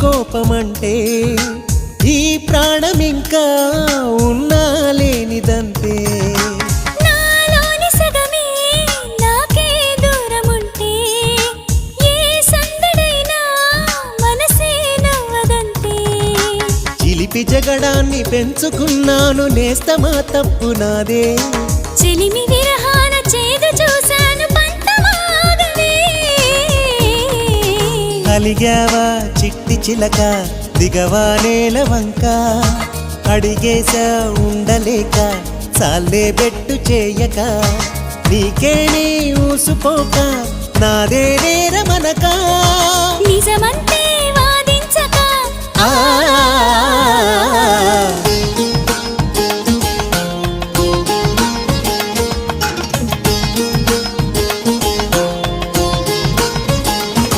కోపమంటే ఈ ప్రాణం ఇంకా ఉన్నా లేనిదంతే నాలోని సగమే నాకే దూరముంటే ఏ సందడైనా మనసే నవ్వదంతే చిలిపి జగడాన్ని పెంచుకున్నాను నేస్తమా తప్పు నాదే చెలిమి విరహాన చేదు చూశాను పంతమాగవే అలిగావా చిట్టి చిలక దిగవా నేల వంక అడిగేశా ఉండలేక చాలే బెట్టు చేయక నీకే నీ ఊసుకోక నాదే నేరమనక